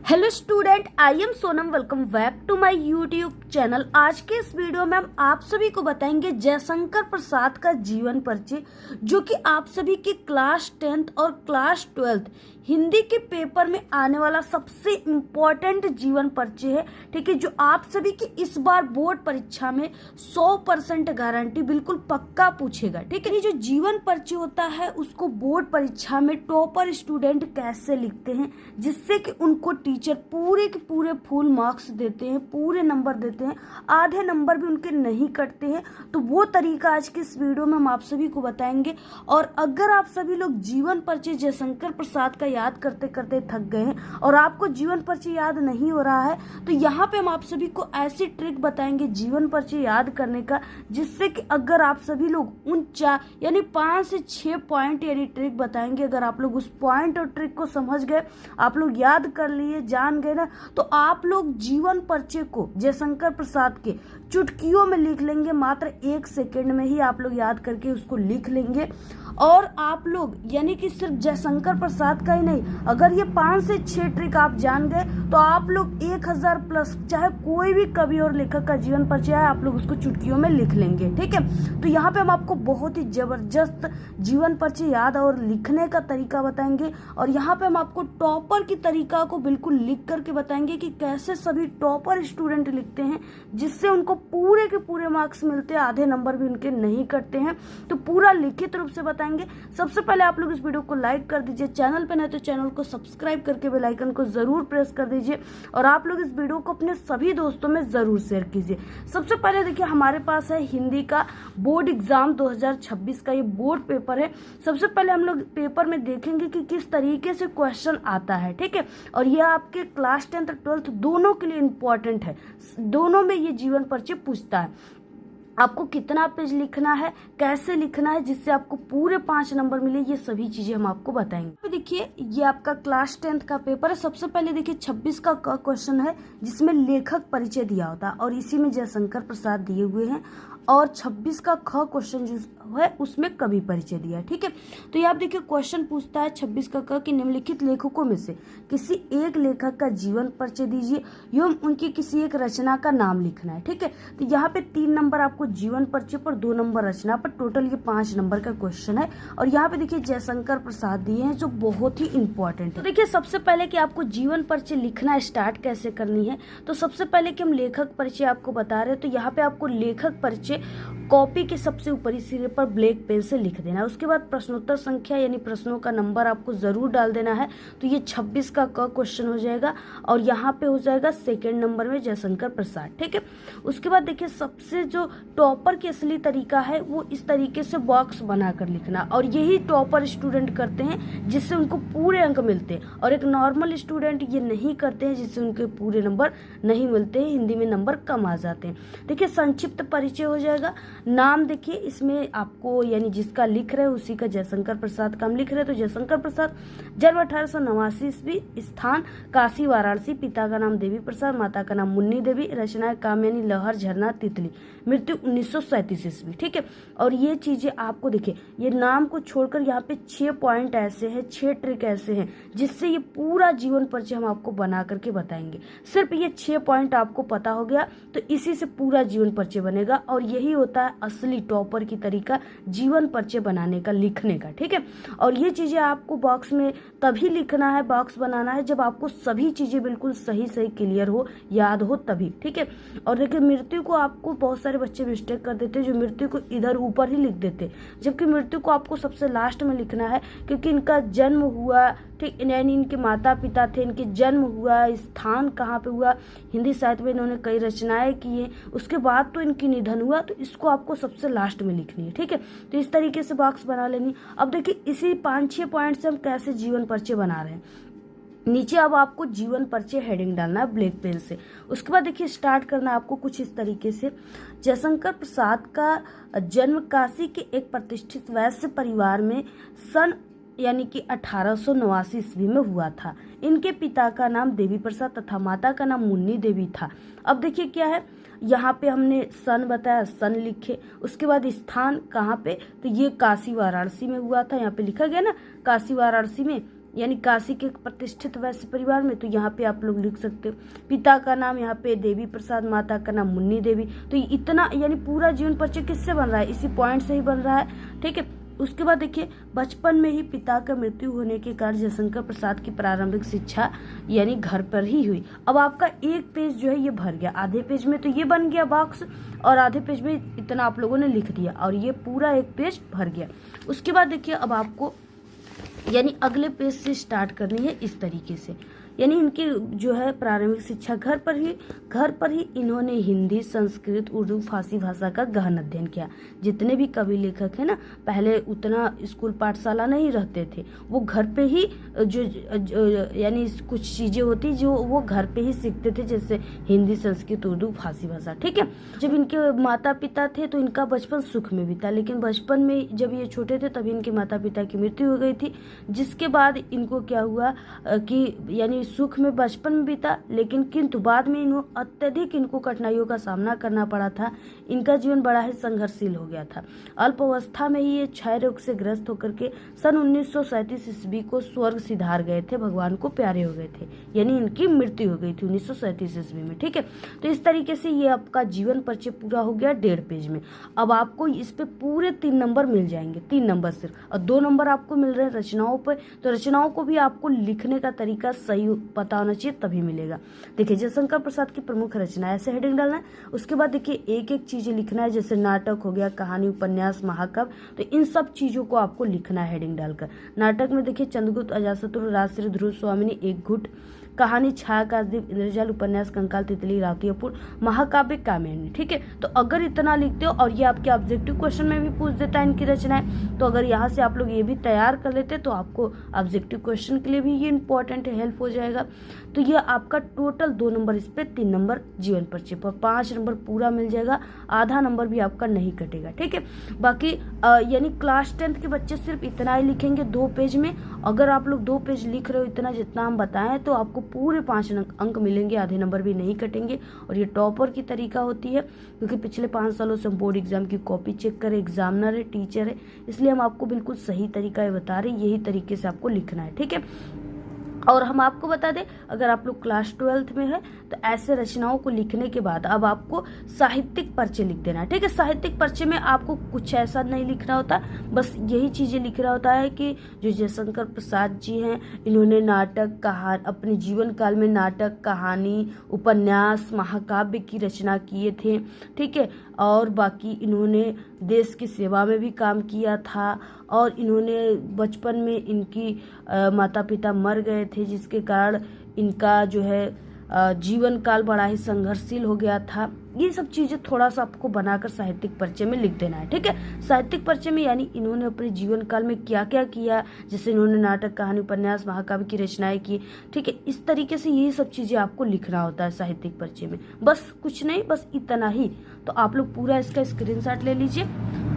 Hello student, I am Sonam. Welcome back to my YouTube channel. आज के इस video में हम आप सभी को बताएंगे जयशंकर प्रसाद का जीवन परिचय, जो कि आप सभी के क्लास 10th और क्लास 12th हिंदी के पेपर में आने वाला सबसे इम्पोर्टेंट जीवन परिचय है। ठीक है, जो आप सभी की इस बार बोर्ड परीक्षा में 100% गारंटी बिल्कुल पक्का पूछेगा। ठीक है, ये जो जीवन परिचय होता है उसको बोर्ड परीक्षा में टॉपर स्टूडेंट कैसे लिखते हैं, जिससे कि उनको टीचर पूरे के पूरे फुल मार्क्स देते हैं, पूरे नंबर देते हैं, आधे नंबर भी उनके नहीं कटते हैं। तो वो तरीका आज के इस वीडियो में हम आप सभी को बताएंगे। और अगर आप सभी लोग जीवन परिचय जयशंकर प्रसाद का याद करते करते थक गए हैं और आपको जीवन परिचय याद नहीं हो रहा है, तो यहाँ पे हम आप सभी को ऐसी ट्रिक बताएंगे जीवन परिचय याद करने का, जिससे कि अगर आप सभी लोग उन 5 से 6 पॉइंट यानी ट्रिक बताएंगे, अगर आप लोग उस पॉइंट और ट्रिक को समझ गए, आप लोग याद कर लिए, जान गए ना, तो आप लोग जीवन परिचय को जयशंकर प्रसाद के चुटकियों में लिख लेंगे। मात्र 1 सेकेंड में ही आप लोग याद करके उसको लिख लेंगे। और आप लोग यानी कि सिर्फ जयशंकर प्रसाद का ही नहीं, अगर ये 5 से 6 ट्रिक आप जान गए तो आप लोग 1000 प्लस चाहे कोई भी कवि और लेखक का जीवन परिचय है, आप लोग उसको चुटकियों में लिख लेंगे। ठीक है, तो यहाँ पे हम आपको बहुत ही जबरदस्त जीवन परिचय याद और लिखने का तरीका बताएंगे। और यहाँ पे हम आपको टॉपर की तरीका को बिल्कुल लिख करके बताएंगे कि कैसे सभी टॉपर स्टूडेंट लिखते हैं, जिससे उनको पूरे के पूरे मार्क्स मिलते हैं, आधे नंबर भी उनके नहीं कटते हैं। तो पूरा लिखित रूप से बताएंगे। सबसे पहले आप लोग इस वीडियो को लाइक कर दीजिए, चैनल पे नहीं तो चैनल को सब्सक्राइब करके बेल आइकन को जरूर प्रेस कर दीजिए, और आप लोग इस वीडियो को अपने सभी दोस्तों में जरूर शेयर कीजिए। सबसे पहले देखिए, हमारे पास है हिंदी का बोर्ड एग्जाम 2026 का ये बोर्ड पेपर है। सबसे पहले हम लोग पेपर में देखेंगे कि किस तरीके से क्वेश्चन आता है। ठीक है, और यह आपके क्लास 10th और 12th दोनों के लिए इंपॉर्टेंट है, दोनों में ये जीवन परिचय पूछता है। आपको कितना पेज लिखना है, कैसे लिखना है, जिससे आपको पूरे 5 नंबर मिले, ये सभी चीजें हम आपको बताएंगे। तो देखिए, ये आपका क्लास 10th का पेपर है। सबसे पहले देखिए 26 का क्वेश्चन है, जिसमें लेखक परिचय दिया होता है, और इसी में जयशंकर प्रसाद दिए हुए हैं। और 26 का ख क्वेश्चन जो है उसमें कवि परिचय दिया है। ठीक है, तो ये आप देखिए क्वेश्चन पूछता है 26 का क कि निम्नलिखित लेखकों में से किसी एक लेखक का जीवन परिचय दीजिए एवं उनकी किसी एक रचना का नाम लिखना है। ठीक है, तो यहाँ पे 3 नंबर आपको जीवन परिचय पर, 2 नंबर रचना पर, टोटल ये 5 नंबर का क्वेश्चन है। और यहाँ पे देखिए जयशंकर प्रसाद दिए हैं, जो बहुत ही इंपॉर्टेंट है। तो देखिए, सबसे पहले कि आपको जीवन परिचय लिखना स्टार्ट कैसे करनी है, तो सबसे पहले कि हम लेखक परिचय आपको बता रहे हैं, तो यहाँ पे आपको लेखक परिचय कॉपी के सबसे ऊपरी सिरे पर ब्लैक पेन से लिख देना है। उसके बाद प्रश्नोत्तर संख्या यानी प्रश्नों का नंबर आपको जरूर डाल देना है। तो ये 26 का क क्वेश्चन हो जाएगा, और यहाँ पे हो जाएगा सेकंड नंबर में जयशंकर प्रसाद। ठीक है, उसके बाद देखिए, सबसे जो टॉपर की असली तरीका है वो इस तरीके से बॉक्स बनाकर लिखना, और यही टॉपर स्टूडेंट करते हैं, जिससे उनको पूरे अंक मिलते हैं। और एक नॉर्मल स्टूडेंट ये नहीं करते हैं, जिससे उनके पूरे नंबर नहीं मिलते हैं, हिंदी में नंबर कम आ जाते हैं। देखिए, संक्षिप्त परिचय हो जाएगा। नाम देखिए, इसमें आपको यानी जिसका लिख रहे हैं उसी का जयशंकर प्रसाद का हम लिख रहे हैं, तो जयशंकर प्रसाद, जन्म 1889 ईस्वी, स्थान काशी वाराणसी, पिता का नाम देवी प्रसाद, माता का नाम मुन्नी देवी, रचना कामयानी, लहर, झरना, तितली, मृत्यु 1937 ईस्वी। ठीक है, और ये चीजें आपको देखिए, ये नाम को छोड़कर यहाँ पे 6 पॉइंट ऐसे हैं, 6 ट्रिक ऐसे हैं, जिससे ये पूरा जीवन परिचय हम आपको बना करके बताएंगे। सिर्फ ये 6 पॉइंट आपको पता हो गया तो इसी से पूरा जीवन परिचय बनेगा, और यही होता है असली टॉपर की तरीका जीवन परिचय बनाने का, लिखने का। ठीक है, और ये चीजें आपको बॉक्स में तभी लिखना है, बॉक्स बनाना है, जब आपको सभी चीजें बिल्कुल सही सही क्लियर हो, याद हो तभी। ठीक है, और देखिए, मृत्यु को आपको बहुत सारे बच्चे मिस्टेक कर देते हैं, जो मृत्यु को इधर ऊपर ही लिख देते, जबकि मृत्यु को आपको सबसे लास्ट में लिखना है, क्योंकि इनका जन्म हुआ, ठीक, यानी इनके माता पिता थे, इनके जन्म हुआ, स्थान कहाँ पे हुआ, हिंदी साहित्य में इन्होंने कई रचनाएं की हैं, उसके बाद तो इनकी निधन हुआ, तो इसको आपको सबसे लास्ट में लिखनी है। ठीक है, तो इस तरीके से बॉक्स बना लेनी। अब देखिए, इसी 5-6 पॉइंट से हम कैसे जीवन परिचय बना रहे हैं। नीचे अब आपको जीवन परिचय हेडिंग डालना है ब्लैक पेन से। उसके बाद देखिए, स्टार्ट करना है आपको कुछ इस तरीके से। जयशंकर प्रसाद का जन्म काशी के एक प्रतिष्ठित वैश्य परिवार में सन यानी कि 1889 ईस्वी में हुआ था। इनके पिता का नाम देवी प्रसाद तथा माता का नाम मुन्नी देवी था। अब देखिए क्या है, यहाँ पे हमने सन बताया, सन लिखे। उसके बाद स्थान कहाँ पे, तो ये काशी वाराणसी में हुआ था, यहाँ पे लिखा गया ना काशी वाराणसी में। यानी काशी के एक प्रतिष्ठित वैश्य परिवार में, तो यहाँ पे आप लोग लिख सकते हो। पिता का नाम यहाँ पे देवी प्रसाद, माता का नाम मुन्नी देवी। तो इतना यानी पूरा जीवन परिचय किससे बन रहा है, इसी पॉइंट से ही बन रहा है, ठीक है। उसके बाद देखिए, बचपन में ही पिता का मृत्यु होने के कारण जयशंकर प्रसाद की प्रारंभिक शिक्षा यानी घर पर ही हुई। अब आपका एक पेज जो है ये भर गया, आधे पेज में तो ये बन गया बॉक्स और आधे पेज में इतना आप लोगों ने लिख दिया और ये पूरा एक पेज भर गया। उसके बाद देखिए, अब आपको यानी अगले पेज से स्टार्ट करनी है इस तरीके से। यानी इनकी जो है प्रारंभिक शिक्षा घर पर ही इन्होंने हिंदी, संस्कृत, उर्दू, फारसी भाषा का गहन अध्ययन किया। जितने भी कवि लेखक हैं ना, पहले उतना स्कूल पाठशाला नहीं रहते थे, वो घर पे ही जो यानी कुछ चीजें होती जो वो घर पे ही सीखते थे, जैसे हिंदी, संस्कृत, उर्दू, फारसी भाषा, ठीक है। जब इनके माता पिता थे तो इनका बचपन सुख में बीता, लेकिन बचपन में जब ये छोटे थे तभी इनके माता पिता की मृत्यु हो गई थी, जिसके बाद इनको क्या हुआ कि यानी सुख में बचपन में बीता, लेकिन किंतु बाद में अत्यधिक इनको कठिनाइयों का सामना करना पड़ा था। इनका जीवन बड़ा ही संघर्षशील हो गया था। अल्प अवस्था में ही ये क्षय रोग से ग्रस्त होकर के सन 1937 ईस्वी को स्वर्ग सिधार गए थे, भगवान को प्यारे हो गए थे, यानी इनकी मृत्यु हो गई थी 1937 ईस्वी में, ठीक है। तो इस तरीके से ये आपका जीवन परिचय पूरा हो गया 1.5 पेज में। अब आपको इस पे पूरे 3 नंबर मिल जाएंगे, 3 नंबर सिर्फ, और 2 नंबर आपको मिल रहे हैं रचनाओं पर। तो रचनाओं को भी आपको लिखने का तरीका सही पता होना चाहिए, तभी मिलेगा। देखिए, जयशंकर प्रसाद की प्रमुख रचना, ऐसे हेडिंग डालना है। उसके बाद देखिए, एक एक चीजें लिखना है, जैसे नाटक हो गया, कहानी, उपन्यास, महाकाव्य, तो इन सब चीजों को आपको लिखना है हेडिंग डालकर। नाटक में देखिए, चंद्रगुप्त, अजातशत्रु, राजश्री, ध्रुव स्वामिनी, एक घुट, कहानी छाया काशदीप, इंद्रजाल, उपन्यास कंकाल, तितली, रावतीपुर, महाकाव्य कामिनी, ठीक है। तो अगर इतना लिखते हो और ये आपके ऑब्जेक्टिव क्वेश्चन में भी पूछ देता है इनकी रचनाएं, तो अगर यहाँ से आप लोग ये भी तैयार कर लेते तो आपको ऑब्जेक्टिव क्वेश्चन के लिए भी ये इंपॉर्टेंट है, हेल्प हो जाएगा। तो ये आपका टोटल 2 नंबर इस पे, 3 नंबर जीवन परिचय पर, 5 नंबर पूरा मिल जाएगा, आधा नंबर भी आपका नहीं कटेगा, ठीक है। बाकी यानी क्लास 10th के बच्चे सिर्फ इतना ही लिखेंगे 2 पेज में। अगर आप लोग 2 पेज लिख रहे हो इतना जितना हम बताएं, तो आपको पूरे 5 अंक मिलेंगे, आधे नंबर भी नहीं कटेंगे। और ये टॉपर की तरीका होती है, क्योंकि पिछले 5 सालों से हम बोर्ड एग्जाम की कॉपी चेक करें, एग्जामिनर है, टीचर है, इसलिए हम आपको बिल्कुल सही तरीका बता रहे हैं, यही तरीके से आपको लिखना है, ठीक है। और हम आपको बता दें, अगर आप लोग क्लास 12th में है तो ऐसे रचनाओं को लिखने के बाद अब आपको साहित्यिक परिचय लिख देना है, ठीक है। साहित्यिक परिचय में आपको कुछ ऐसा नहीं लिखना होता, बस यही चीजें लिखना होता है कि जो जयशंकर प्रसाद जी हैं, इन्होंने नाटक, कहानी, अपने जीवन काल में नाटक, कहानी, उपन्यास, महाकाव्य की रचना किए थे, ठीक है। और बाकी इन्होंने देश की सेवा में भी काम किया था, और इन्होंने बचपन में इनकी माता पिता मर गए थे, जिसके कारण इनका जो है जीवन काल बड़ा ही संघर्षशील हो गया था। ये सब चीजें थोड़ा सा आपको बनाकर साहित्यिक परिचय में लिख देना है, ठीक है। साहित्यिक परिचय में यानी इन्होंने अपने जीवन काल में क्या क्या किया, जैसे इन्होंने नाटक, कहानी, उपन्यास, महाकाव्य की रचनाएं की, ठीक है। इस तरीके से ये सब चीजें आपको लिखना होता है साहित्यिक परिचय में, बस कुछ नहीं, बस इतना ही। तो आप लोग पूरा इसका स्क्रीनशॉट ले लीजिए,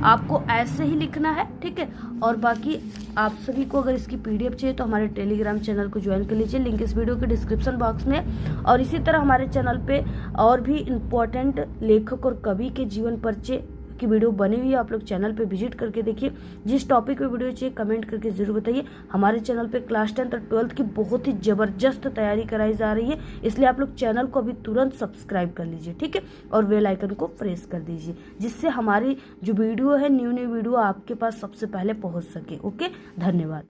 आपको ऐसे ही लिखना है, ठीक है। और बाकी आप सभी को अगर इसकी PDF चाहिए तो हमारे टेलीग्राम चैनल को ज्वाइन कर लीजिए, लिंक इस वीडियो के डिस्क्रिप्शन बॉक्स में। और इसी तरह हमारे चैनल पे और भी इम्पोर्टेंट लेखक और कवि के जीवन परिचय की वीडियो बनी हुई है, आप लोग चैनल पे विजिट करके देखिए। जिस टॉपिक पे वीडियो चाहिए कमेंट करके जरूर बताइए। हमारे चैनल पे क्लास 10th और 12th की बहुत ही जबरदस्त तैयारी कराई जा रही है, इसलिए आप लोग चैनल को अभी तुरंत सब्सक्राइब कर लीजिए, ठीक है। और बेल आइकन को प्रेस कर दीजिए, जिससे हमारी जो वीडियो है, न्यू वीडियो आपके पास सबसे पहले पहुंच सके। ओके, धन्यवाद।